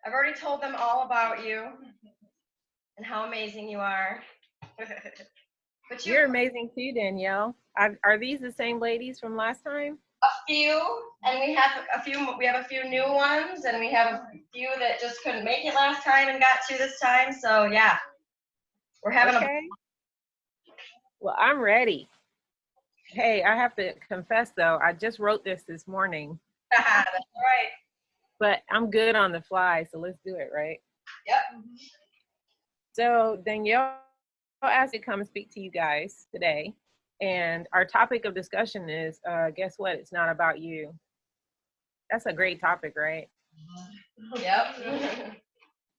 I've already told them all about you and how amazing you are. But You're amazing too, Danielle. Are these the same ladies from last time? a few, and we have a few new ones, and we have a few that just couldn't make it last time and got to this time. So yeah, we're having a. Okay. Well, I'm ready. Hey, I have to confess though, I just wrote this morning, That's right. but I'm good on the fly, so let's do it, right? Yep. So Danielle asked me to come and speak to you guys today, and our topic of discussion is, guess what? It's not about you. That's a great topic, right? Yep.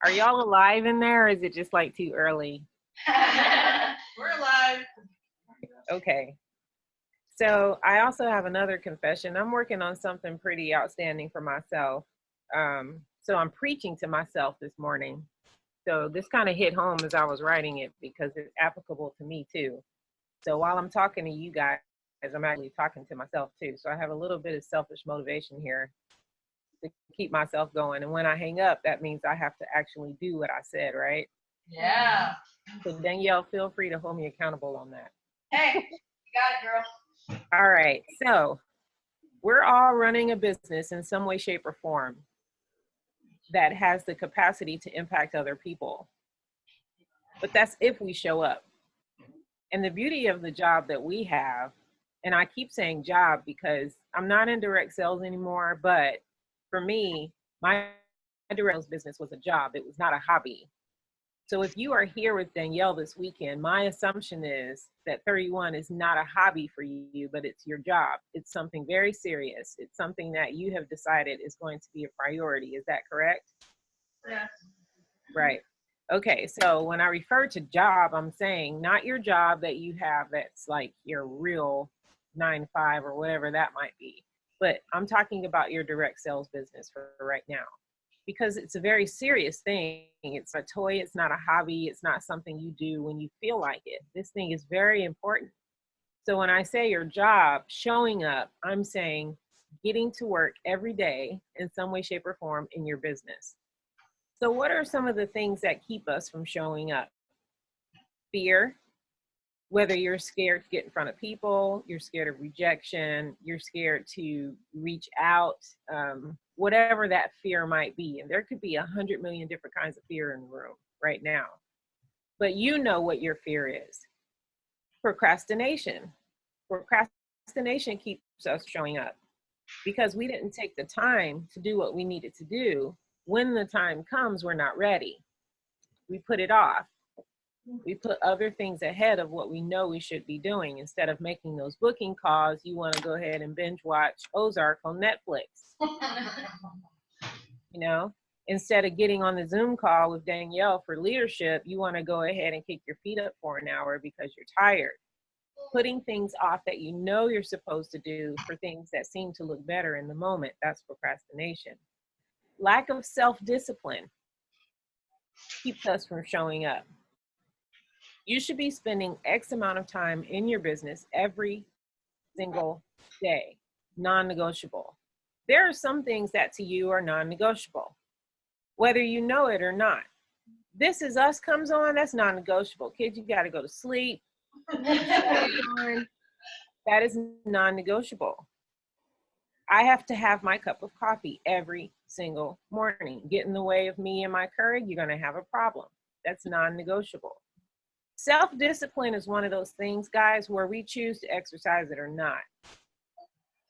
Are y'all alive in there, or is it just like too early? We're alive. Okay. So I also have another confession. I'm working on something pretty outstanding for myself. So I'm preaching to myself this morning. So this kind of hit home as I was writing it because it's applicable to me too. So while I'm talking to you guys, I'm actually talking to myself too. So I have a little bit of selfish motivation here to keep myself going. And when I hang up, that means I have to actually do what I said, right? Yeah. So Danielle, feel free to hold me accountable on that. Hey, you got it, girl. All right. So we're all running a business in some way, shape, or form that has the capacity to impact other people. But that's if we show up. And the beauty of the job that we have, and I keep saying job because I'm not in direct sales anymore, but for me, my direct sales business was a job. It was not a hobby. So if you are here with Danielle this weekend, my assumption is that 31 is not a hobby for you, but it's your job. It's something very serious. It's something that you have decided is going to be a priority. Is that correct? Yes. Right. Okay, so when I refer to job, I'm saying not your job that you have that's like your real 9 to 5 or whatever that might be, but I'm talking about your direct sales business for right now because it's a very serious thing. It's a toy, it's not a hobby, it's not something you do when you feel like it. This thing is very important. So when I say your job, showing up, I'm saying getting to work every day in some way, shape, or form in your business. So what are some of the things that keep us from showing up? Fear, whether you're scared to get in front of people, you're scared of rejection, you're scared to reach out, whatever that fear might be. And there could be 100 million different kinds of fear in the room right now. But you know what your fear is. Procrastination. Procrastination keeps us showing up because we didn't take the time to do what we needed to do. When the time comes, we're not ready. We put it off. We put other things ahead of what we know we should be doing. Instead of making those booking calls, you want to go ahead and binge watch Ozark on Netflix. You know, instead of getting on the Zoom call with Danielle for leadership, you want to go ahead and kick your feet up for an hour because you're tired. Putting things off that you know you're supposed to do for things that seem to look better in the moment, that's procrastination. Lack of self-discipline keeps us from showing up. You should be spending X amount of time in your business every single day, non-negotiable. There are some things that to you are non-negotiable, whether you know it or not. This Is Us comes on, that's non-negotiable. Kids, you got to go to sleep. That is non-negotiable. I have to have my cup of coffee every single morning. Get in the way of me and my Keurig, you're going to have a problem. That's non-negotiable. Self-discipline is one of those things, guys, where we choose to exercise it or not.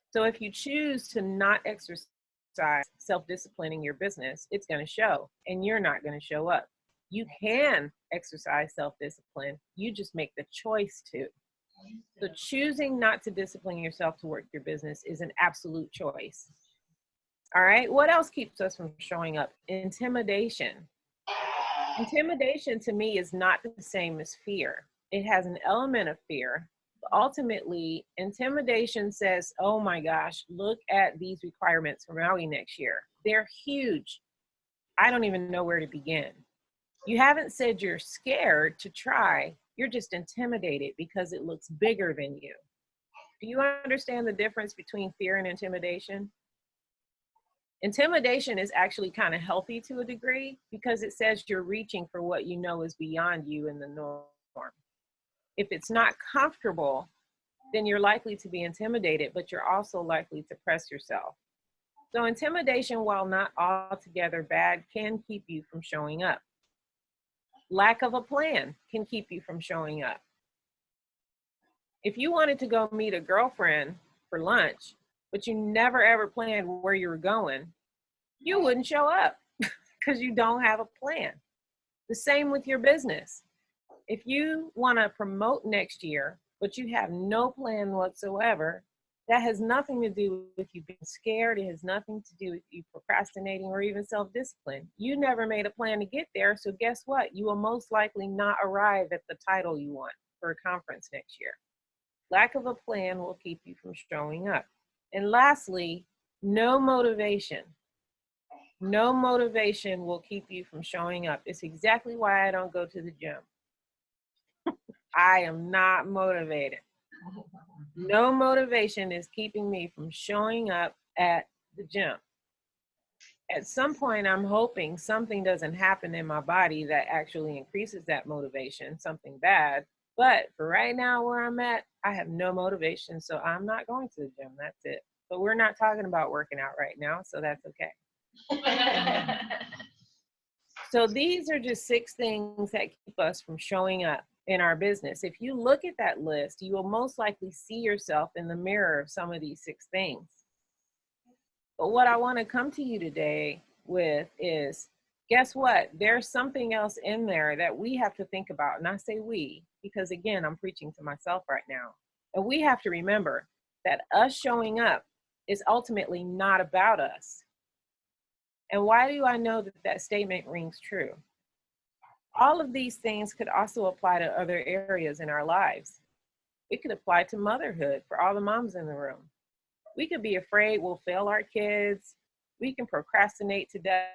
So if you choose to not exercise self-discipline in your business, it's going to show, and you're not going to show up. You can exercise self-discipline. You just make the choice to. So choosing not to discipline yourself to work your business is an absolute choice. All right. What else keeps us from showing up? Intimidation. Intimidation to me is not the same as fear. It has an element of fear. But ultimately, intimidation says, oh my gosh, look at these requirements for Maui next year. They're huge. I don't even know where to begin. You haven't said you're scared to try. You're just intimidated because it looks bigger than you. Do you understand the difference between fear and intimidation? Intimidation is actually kind of healthy to a degree because it says you're reaching for what you know is beyond you in the norm. If it's not comfortable, then you're likely to be intimidated, but you're also likely to press yourself. So intimidation, while not altogether bad, can keep you from showing up. Lack of a plan can keep you from showing up. If you wanted to go meet a girlfriend for lunch, but you never ever planned where you were going, you wouldn't show up because you don't have a plan. The same with your business. If you want to promote next year, but you have no plan whatsoever, that has nothing to do with you being scared. It has nothing to do with you procrastinating or even self-discipline. You never made a plan to get there. So guess what? You will most likely not arrive at the title you want for a conference next year. Lack of a plan will keep you from showing up. And lastly, no motivation. No motivation will keep you from showing up. It's exactly why I don't go to the gym. I am not motivated. No motivation is keeping me from showing up at the gym. At some point, I'm hoping something doesn't happen in my body that actually increases that motivation, something bad. But for right now, where I'm at, I have no motivation, so I'm not going to the gym. That's it. But we're not talking about working out right now, so that's okay. So these are just 6 things that keep us from showing up in our business. If you look at that list, you will most likely see yourself in the mirror of some of these 6 things. But what I want to come to you today with is, guess what? There's something else in there that we have to think about. And I say we, because again, I'm preaching to myself right now. And we have to remember that us showing up is ultimately not about us. And why do I know that that statement rings true? All of these things could also apply to other areas in our lives. It could apply to motherhood for all the moms in the room. We could be afraid we'll fail our kids. We can procrastinate to death.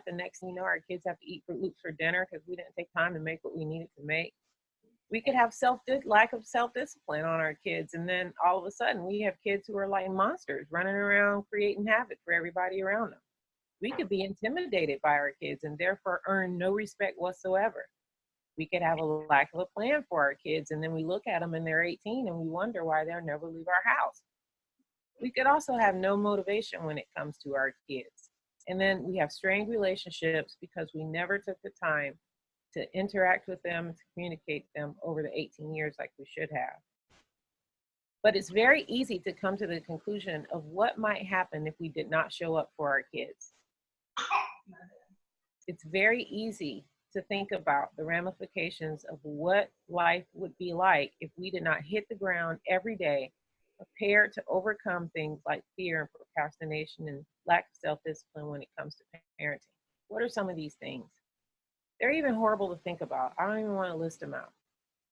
And next thing you know, our kids have to eat Fruit Loops for dinner because we didn't take time to make what we needed to make. We could have lack of self-discipline on our kids. And then all of a sudden we have kids who are like monsters running around creating havoc for everybody around them. We could be intimidated by our kids and therefore earn no respect whatsoever. We could have a lack of a plan for our kids, and then we look at them and they're 18 and we wonder why they'll never leave our house. We could also have no motivation when it comes to our kids. And then we have strained relationships because we never took the time to interact with them, to communicate them over the 18 years like we should have. But it's very easy to come to the conclusion of what might happen if we did not show up for our kids. It's very easy to think about the ramifications of what life would be like if we did not hit the ground every day, prepared to overcome things like fear and procrastination and lack of self-discipline when it comes to parenting. What are some of these things? They're even horrible to think about. I don't even want to list them out.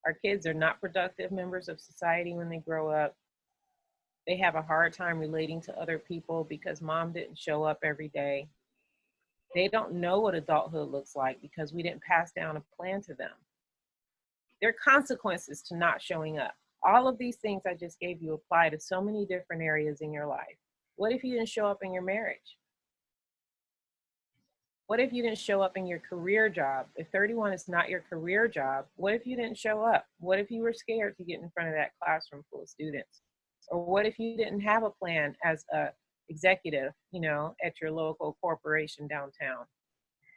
Our kids are not productive members of society when they grow up. They have a hard time relating to other people because mom didn't show up every day. They don't know what adulthood looks like because we didn't pass down a plan to them. There are consequences to not showing up. All of these things I just gave you apply to so many different areas in your life. What if you didn't show up in your marriage? What if you didn't show up in your career job? If 31 is not your career job, what if you didn't show up? What if you were scared to get in front of that classroom full of students? Or what if you didn't have a plan as a executive, at your local corporation downtown?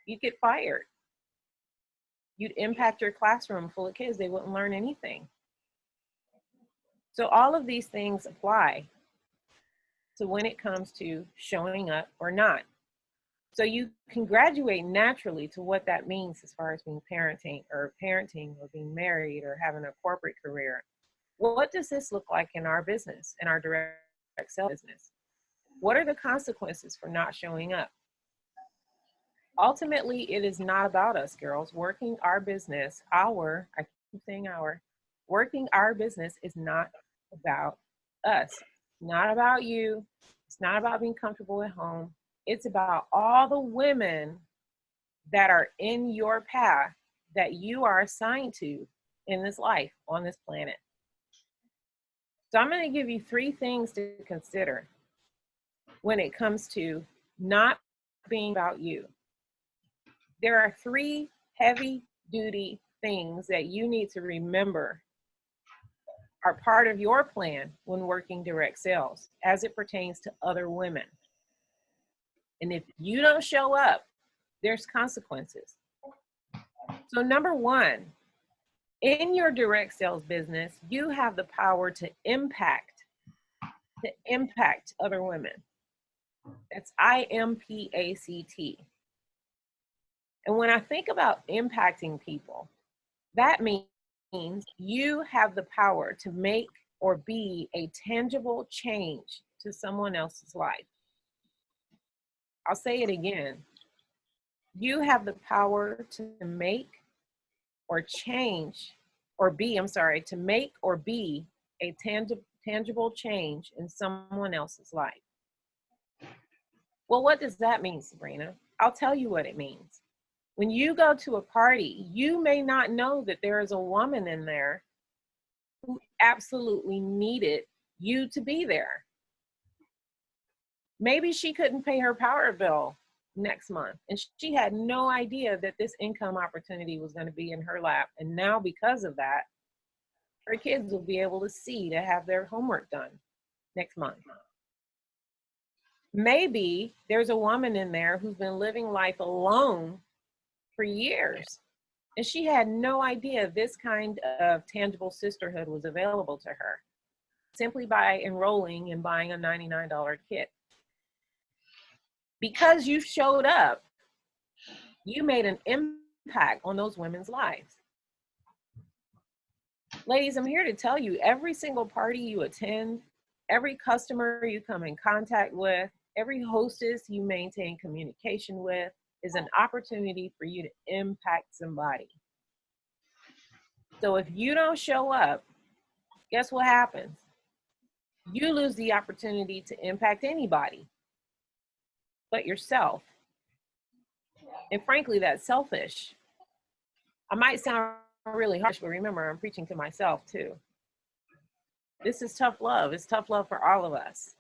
You'd get fired. You'd impact your classroom full of kids. They wouldn't learn anything. So all of these things apply to when it comes to showing up or not. So you can graduate naturally to what that means as far as being parenting or being married or having a corporate career. What does this look like in our business, in our direct sales business? What are the consequences for not showing up? Ultimately, it is not about us, girls. Working our business, I keep saying working our business is not about us. It's not about you. It's not about being comfortable at home. It's about all the women that are in your path that you are assigned to in this life, on this planet. So I'm going to give you 3 things to consider when it comes to not being about you. There are 3 heavy duty things that you need to remember are part of your plan when working direct sales as it pertains to other women. And if you don't show up, there's consequences. So number 1, in your direct sales business, you have the power to impact other women. That's IMPACT. And when I think about impacting people, that means you have the power to make or be a tangible change to someone else's life. I'll say it again. You have the power to make or change or be, to make or be a tangible change in someone else's life. Well, what does that mean, Sabrina? I'll tell you what it means. When you go to a party, you may not know that there is a woman in there who absolutely needed you to be there. Maybe she couldn't pay her power bill next month, and she had no idea that this income opportunity was going to be in her lap. And now, because of that, her kids will be able to see to have their homework done next month. Maybe there's a woman in there who's been living life alone for years, and she had no idea this kind of tangible sisterhood was available to her simply by enrolling and buying a $99 kit. Because you showed up, you made an impact on those women's lives. Ladies, I'm here to tell you, every single party you attend, every customer you come in contact with, every hostess you maintain communication with is an opportunity for you to impact somebody. So if you don't show up, guess what happens? You lose the opportunity to impact anybody but yourself. And frankly, that's selfish. I might sound really harsh, but remember, I'm preaching to myself too. This is tough love. It's tough love for all of us.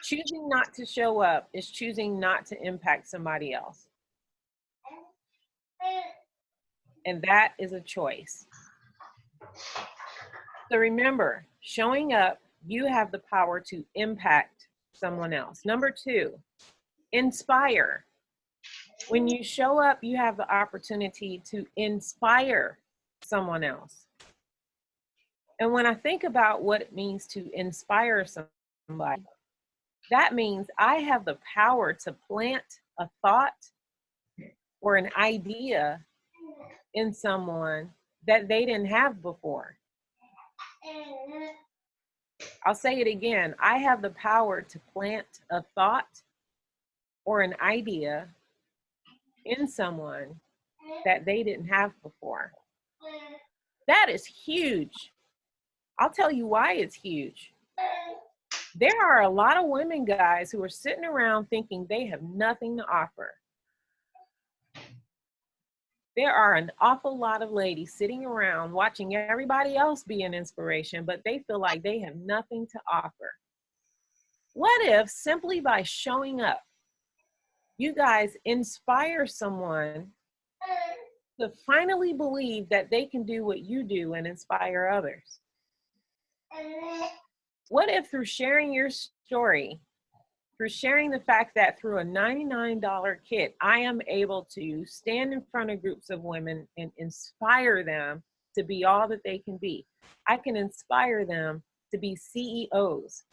Choosing not to show up is choosing not to impact somebody else. And that is a choice. So remember, showing up, you have the power to impact someone else. Number 2, inspire. When you show up, you have the opportunity to inspire someone else. And when I think about what it means to inspire somebody, that means I have the power to plant a thought or an idea in someone that they didn't have before. I'll say it again. I have the power to plant a thought or an idea in someone that they didn't have before. That is huge. I'll tell you why it's huge. There are a lot of women, guys, who are sitting around thinking they have nothing to offer. There are an awful lot of ladies sitting around watching everybody else be an inspiration, but they feel like they have nothing to offer. What if simply by showing up, you guys inspire someone to finally believe that they can do what you do and inspire others? What if through sharing your story, through sharing the fact that through a $99 kit, I am able to stand in front of groups of women and inspire them to be all that they can be? I can inspire them to be CEOs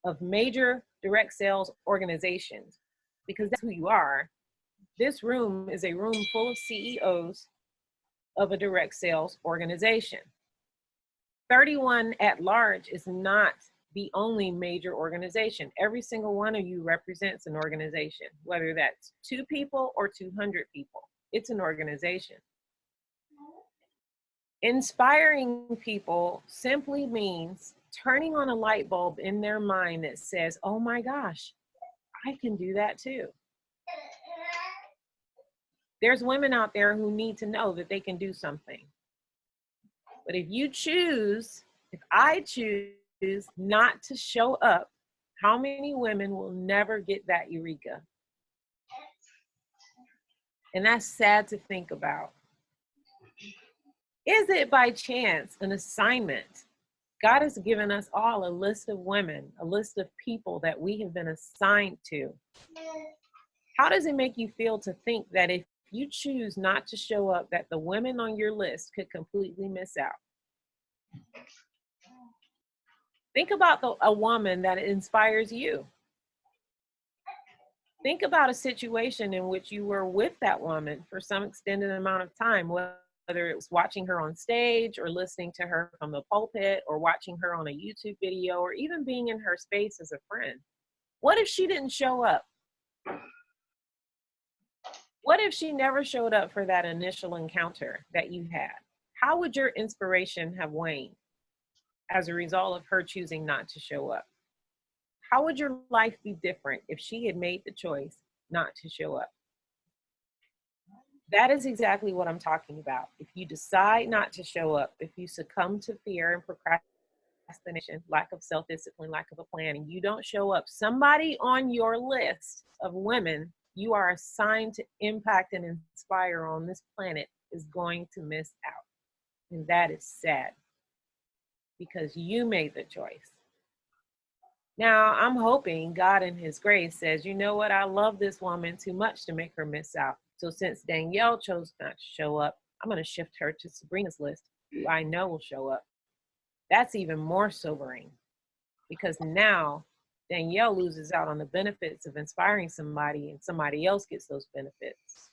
of major direct sales organizations, because that's who you are. This room is a room full of CEOs of a direct sales organization. 31 at large is not the only major organization. Every single one of you represents an organization, whether that's 2 people or 200 people. It's an organization. Inspiring people simply means turning on a light bulb in their mind that says, oh my gosh, I can do that too. There's women out there who need to know that they can do something. But if I choose not to show up, how many women will never get that eureka? And that's sad to think about. Is it by chance an assignment? God has given us all a list of women, a list of people that we have been assigned to. How does it make you feel to think that if you choose not to show up, that the women on your list could completely miss out? Think about a woman that inspires you. Think about a situation in which you were with that woman for some extended amount of time, whether it was watching her on stage or listening to her from the pulpit or watching her on a YouTube video or even being in her space as a friend. What if she didn't show up? What if she never showed up for that initial encounter that you had? How would your inspiration have waned as a result of her choosing not to show up? How would your life be different if she had made the choice not to show up? That is exactly what I'm talking about. If you decide not to show up, if you succumb to fear and procrastination, lack of self-discipline, lack of a plan, and you don't show up, somebody on your list of women you are assigned to impact and inspire on this planet is going to miss out. And that is sad because you made the choice. Now, I'm hoping God in his grace says, you know what? I love this woman too much to make her miss out. So since Danielle chose not to show up, I'm going to shift her to Sabrina's list, who I know will show up. That's even more sobering because now Danielle loses out on the benefits of inspiring somebody and somebody else gets those benefits.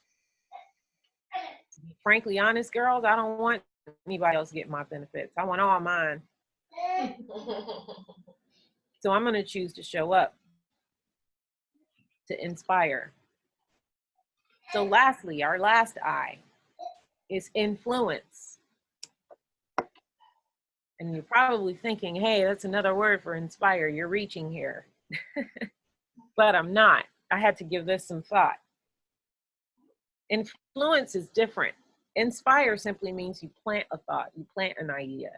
To be frankly honest, girls, I don't want anybody else to get my benefits. I want all mine. So I'm going to choose to show up to inspire. So lastly, our last I is influence. And you're probably thinking, hey, that's another word for inspire. You're reaching here. But I'm not. I had to give this some thought. Influence is different. Inspire simply means you plant a thought, you plant an idea.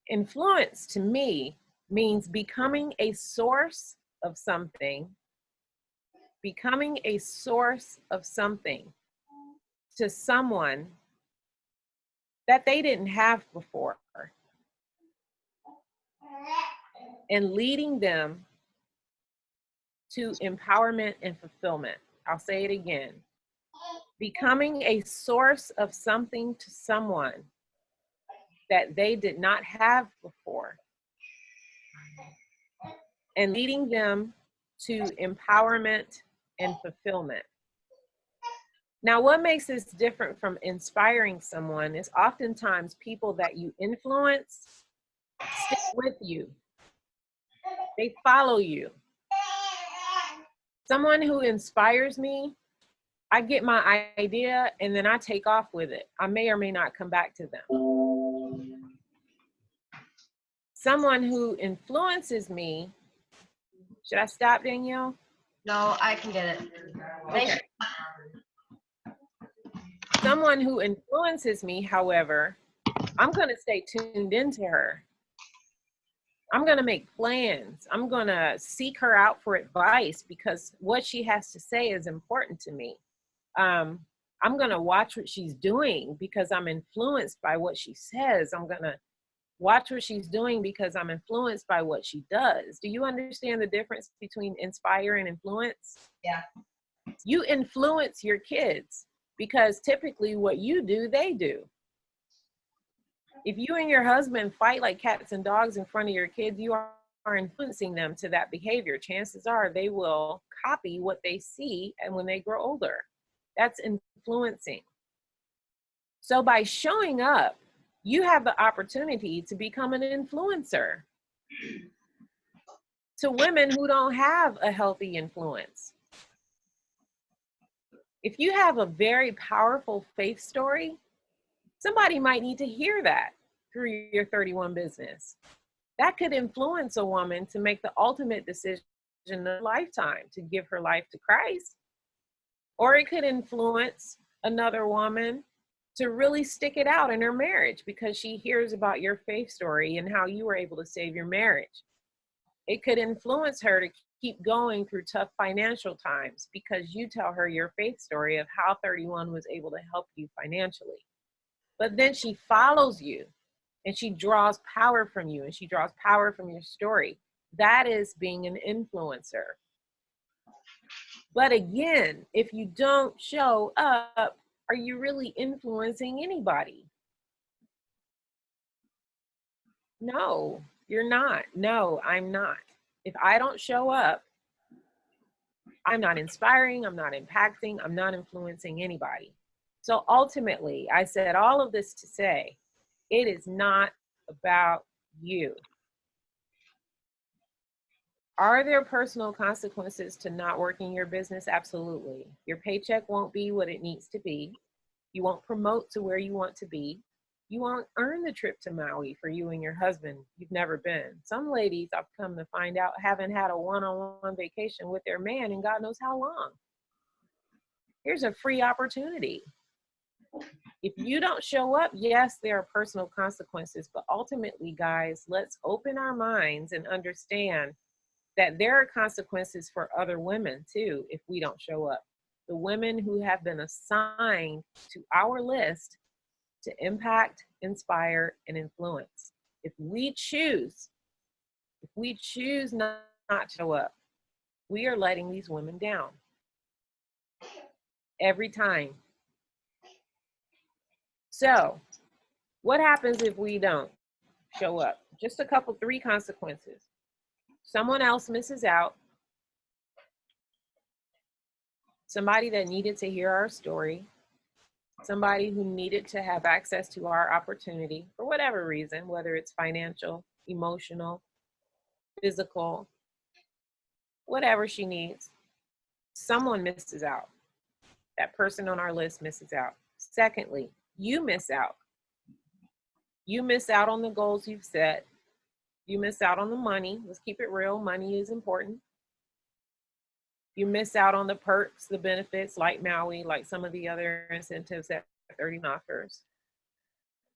Influence to me means becoming a source of something, becoming a source of something to someone that they didn't have before, and leading them to empowerment and fulfillment. I'll say it again. Becoming a source of something to someone that they did not have before, and leading them to empowerment and fulfillment. Now, what makes this different from inspiring someone is oftentimes people that you influence stick with you. They follow you. Someone who inspires me, I get my idea and then I take off with it. I may or may not come back to them. Someone who influences me, should I stop, Danielle? No, I can get it. Okay. Someone who influences me, however, I'm going to stay tuned into her. I'm going to make plans. I'm going to seek her out for advice because what she has to say is important to me. I'm going to watch what she's doing because I'm influenced by what she says. I'm going to watch what she's doing because I'm influenced by what she does. Do you understand the difference between inspire and influence? Yeah. You influence your kids because typically what you do, they do. If you and your husband fight like cats and dogs in front of your kids, you are influencing them to that behavior. Chances are they will copy what they see and when they grow older. That's influencing. So by showing up, you have the opportunity to become an influencer to women who don't have a healthy influence. If you have a very powerful faith story, somebody might need to hear that through your 31 business. That could influence a woman to make the ultimate decision in a lifetime to give her life to Christ. Or it could influence another woman to really stick it out in her marriage because she hears about your faith story and how you were able to save your marriage. It could influence her to keep going through tough financial times because you tell her your faith story of how 31 was able to help you financially. But then she follows you and she draws power from you and she draws power from your story. That is being an influencer. But again, if you don't show up, are you really influencing anybody? No, you're not. No, I'm not. If I don't show up, I'm not inspiring, I'm not impacting, I'm not influencing anybody. So ultimately, I said all of this to say, it is not about you. Are there personal consequences to not working your business? Absolutely. Your paycheck won't be what it needs to be. You won't promote to where you want to be. You won't earn the trip to Maui for you and your husband. You've never been. Some ladies, I've come to find out, haven't had a one-on-one vacation with their man in God knows how long. Here's a free opportunity. If you don't show up, yes, there are personal consequences, but ultimately, guys, let's open our minds and understand that there are consequences for other women too if we don't show up. The women who have been assigned to our list to impact, inspire, and influence. If we choose not to show up, we are letting these women down every time. So what happens if we don't show up? Just a couple, 3 consequences. Someone else misses out. Somebody that needed to hear our story. Somebody who needed to have access to our opportunity for whatever reason, whether it's financial, emotional, physical, whatever she needs. Someone misses out. That person on our list misses out. Secondly, you miss out. You miss out on the goals you've set. You miss out on the money. Let's keep it real. Money is important. You miss out on the perks, the benefits like Maui, like some of the other incentives that 30 offers.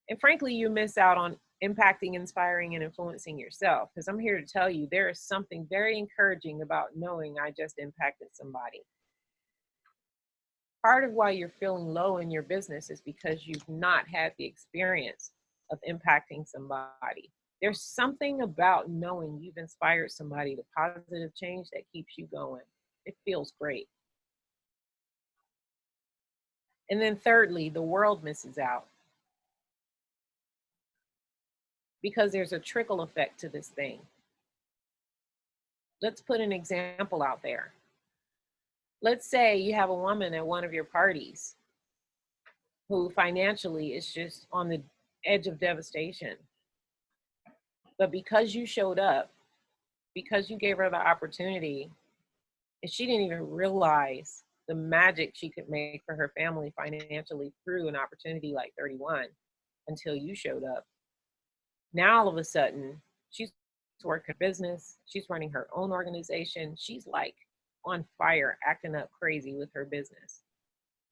And frankly, you miss out on impacting, inspiring, and influencing yourself. Because I'm here to tell you, there is something very encouraging about knowing I just impacted somebody. Part of why you're feeling low in your business is because you've not had the experience of impacting somebody. There's something about knowing you've inspired somebody to positive change that keeps you going. It feels great. And then thirdly, the world misses out because there's a trickle effect to this thing. Let's put an example out there. Let's say you have a woman at one of your parties who financially is just on the edge of devastation. But because you showed up, because you gave her the opportunity, and she didn't even realize the magic she could make for her family financially through an opportunity like 31 until you showed up. Now all of a sudden, she's working business, she's running her own organization, she's like on fire, acting up crazy with her business.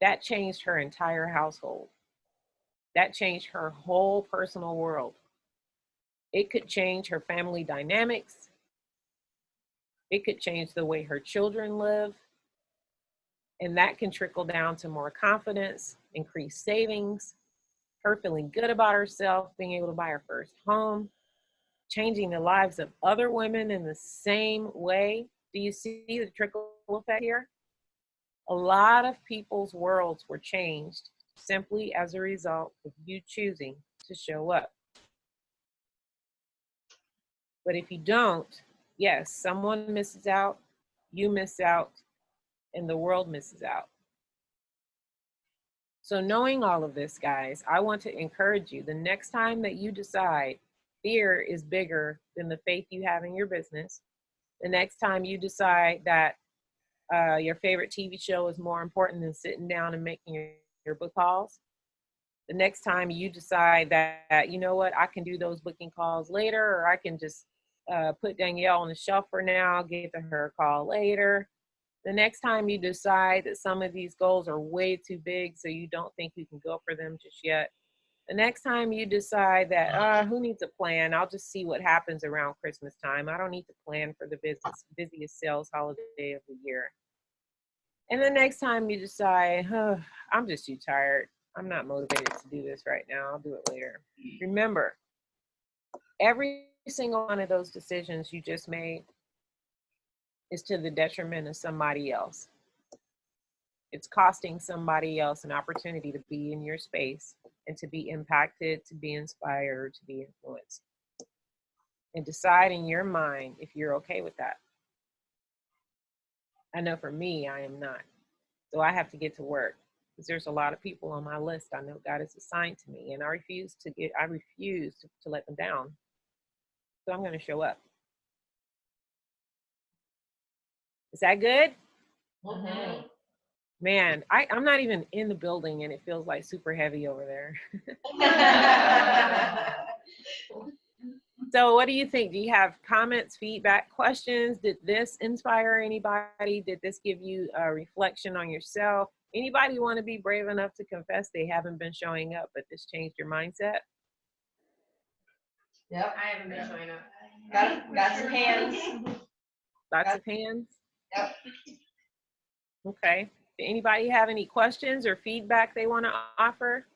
That changed her entire household. That changed her whole personal world. It could change her family dynamics. It could change the way her children live. And that can trickle down to more confidence, increased savings, her feeling good about herself, being able to buy her first home, changing the lives of other women in the same way. Do you see the trickle effect here? A lot of people's worlds were changed simply as a result of you choosing to show up. But if you don't, yes, someone misses out, you miss out, and the world misses out. So knowing all of this, guys, I want to encourage you, the next time that you decide fear is bigger than the faith you have in your business, the next time you decide that your favorite TV show is more important than sitting down and making your book calls, the next time you decide that, you know what, I can do those booking calls later, or I can just put Danielle on the shelf for now, give to her a call later. The next time you decide that some of these goals are way too big, so you don't think you can go for them just yet, The next time you decide that, who needs a plan? I'll just see what happens around Christmas time. I don't need to plan for the busiest sales holiday of the year. And the next time you decide, I'm just too tired. I'm not motivated to do this right now. I'll do it later. Remember, every single one of those decisions you just made is to the detriment of somebody else. It's costing somebody else an opportunity to be in your space and to be impacted, to be inspired, to be influenced. And decide in your mind if you're okay with that. I know for me, I am not. So I have to get to work because there's a lot of people on my list I know God has assigned to me, and I refuse to let them down. So I'm going to show up. Is that good? Mm-hmm. Man, I'm not even in the building and it feels like super heavy over there. So what do you think? Do you have comments, feedback, questions? Did this inspire anybody? Did this give you a reflection on yourself? Anybody want to be brave enough to confess they haven't been showing up, but this changed your mindset? Yep. I haven't been showing up. Got some hands. Lots of hands? Yep. Okay. Do anybody have any questions or feedback they want to offer?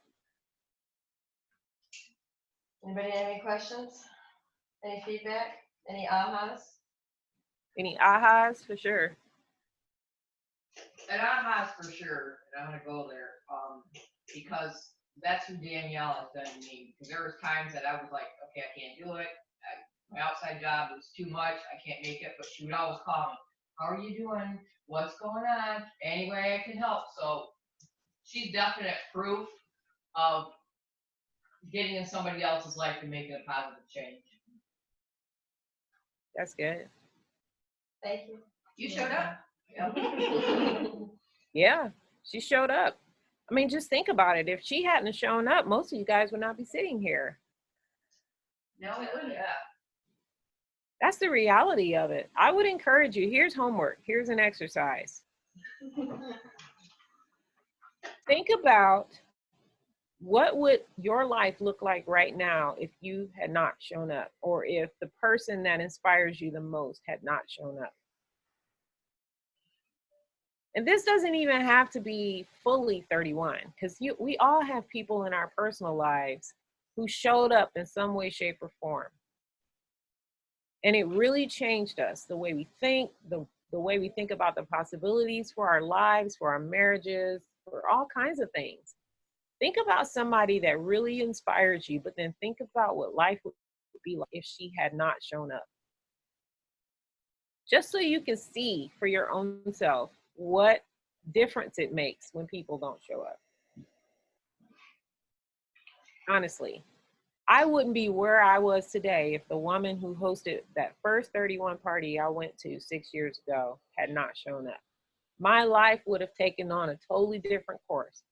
Anybody have any questions? Any feedback? Any ahas? Any ahas? For sure. And ahas for sure, and I'm gonna go there, because that's who Danielle has done to me. Because there was times that I was like, okay, I can't do it. My outside job was too much. I can't make it. But she would always call me. How are you doing? What's going on? Any way I can help. So she's definite proof of getting in somebody else's life and making a positive change. That's good. Thank you. You showed up. Yeah, she showed up. I mean, just think about it. If she hadn't shown up, most of you guys would not be sitting here. No, we wouldn't. Yeah. That's the reality of it. I would encourage you. Here's homework. Here's an exercise. Think about what would your life look like right now if you had not shown up, or if the person that inspires you the most had not shown up. And this doesn't even have to be fully 31, because we all have people in our personal lives who showed up in some way, shape, or form. And it really changed us, the way we think, the way we think about the possibilities for our lives, for our marriages, for all kinds of things. Think about somebody that really inspires you, but then think about what life would be like if she had not shown up. Just so you can see for your own self what difference it makes when people don't show up. Honestly, I wouldn't be where I was today if the woman who hosted that first 31 party I went to 6 years ago had not shown up. My life would have taken on a totally different course.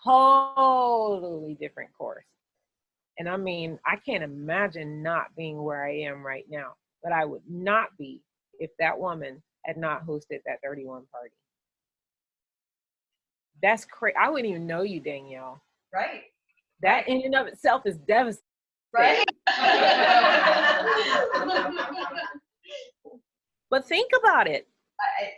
Totally different course. And I mean, I can't imagine not being where I am right now, but I would not be if that woman had not hosted that 31 party. That's crazy. I wouldn't even know you, Danielle. Right. That in and of itself is devastating. Right. But think about it.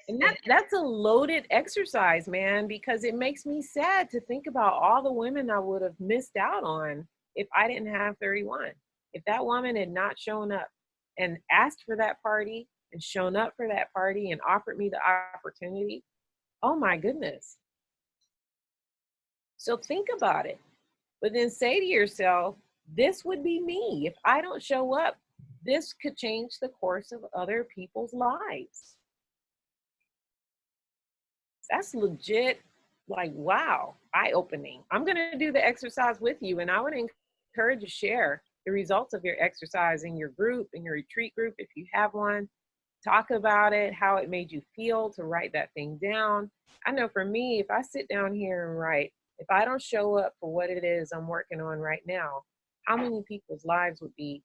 And that's a loaded exercise, man, because it makes me sad to think about all the women I would have missed out on if I didn't have 31. If that woman had not shown up and asked for that party and shown up for that party and offered me the opportunity, oh my goodness. So think about it. But then say to yourself, this would be me. If I don't show up, this could change the course of other people's lives. That's legit, like, wow, eye-opening. I'm going to do the exercise with you, and I would encourage you to share the results of your exercise in your group, in your retreat group, if you have one. Talk about it, how it made you feel to write that thing down. I know for me, if I sit down here and write, if I don't show up for what it is I'm working on right now, how many people's lives would be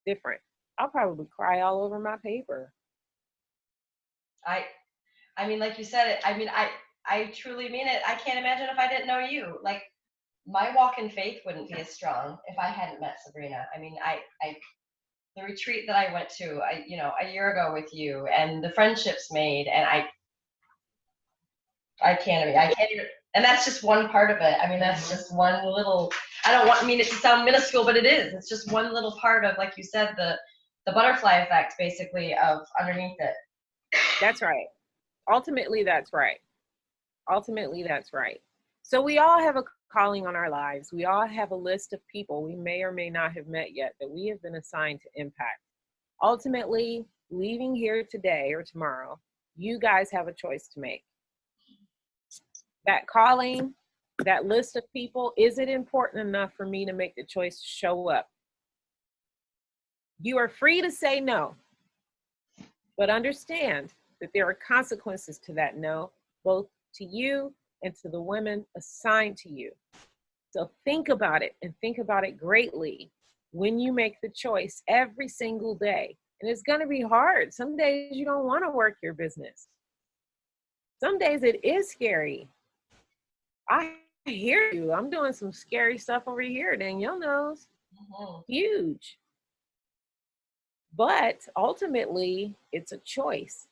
different? I'll probably cry all over my paper. I mean, like you said it, I mean, I truly mean it. I can't imagine if I didn't know you. Like, my walk in faith wouldn't be as strong if I hadn't met Sabrina. I mean, the retreat that I went to, a year ago with you, and the friendships made, and I can't even, and that's just one part of it. I mean, that's just one little, I don't mean it to sound minuscule, but it is. It's just one little part of, like you said, the butterfly effect, basically, of underneath it. That's right. Ultimately, that's right. Ultimately, that's right. So we all have a calling on our lives. We all have a list of people we may or may not have met yet that we have been assigned to impact. Ultimately, leaving here today or tomorrow, you guys have a choice to make. That calling, that list of people, is it important enough for me to make the choice to show up? You are free to say no, but understand that there are consequences to that no, both to you and to the women assigned to you. So think about it, and think about it greatly when you make the choice every single day. And it's going to be hard. Some days you don't want to work your business. Some days it is scary. I hear you. I'm doing some scary stuff over here. Danielle knows. Huge. But ultimately, it's a choice.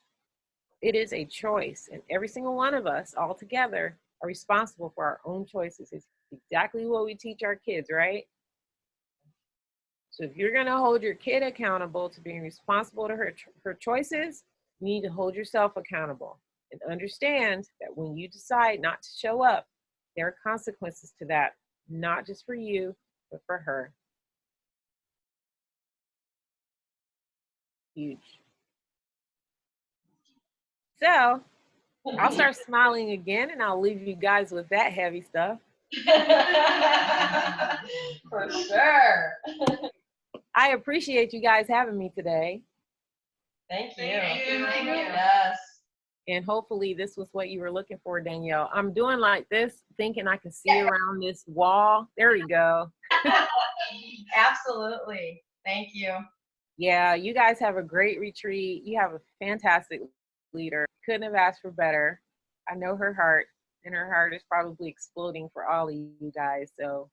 It is a choice. And every single one of us all together are responsible for our own choices. It's exactly what we teach our kids, right? So if you're going to hold your kid accountable to being responsible to her choices, you need to hold yourself accountable and understand that when you decide not to show up, there are consequences to that, not just for you, but for her. Huge. So I'll start smiling again, and I'll leave you guys with that heavy stuff. For sure. I appreciate you guys having me today. Thank you. Thank you. Thank you. Yes. And hopefully this was what you were looking for, Danielle. I'm doing like this, thinking I can see around this wall. There we go. Absolutely. Thank you. Yeah, you guys have a great retreat. You have a fantastic leader. Couldn't have asked for better. I know her heart, and her heart is probably exploding for all of you guys. So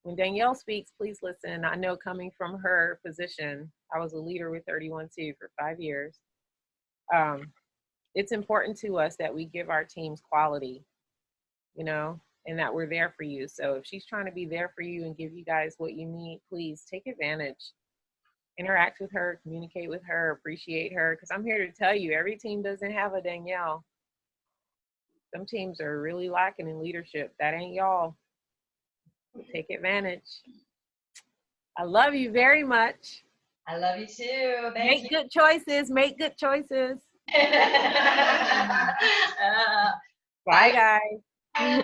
when Danielle speaks, please listen. I know coming from her position, I was a leader with 31-2 for 5 years. It's important to us that we give our teams quality, and that we're there for you. So if she's trying to be there for you and give you guys what you need, please take advantage. Interact with her, communicate with her, appreciate her, because I'm here to tell you, every team doesn't have a Danielle. Some teams are really lacking in leadership. That ain't y'all. Take advantage. I love you very much. I love you too. Make good choices. Make good choices. Uh, Bye, guys.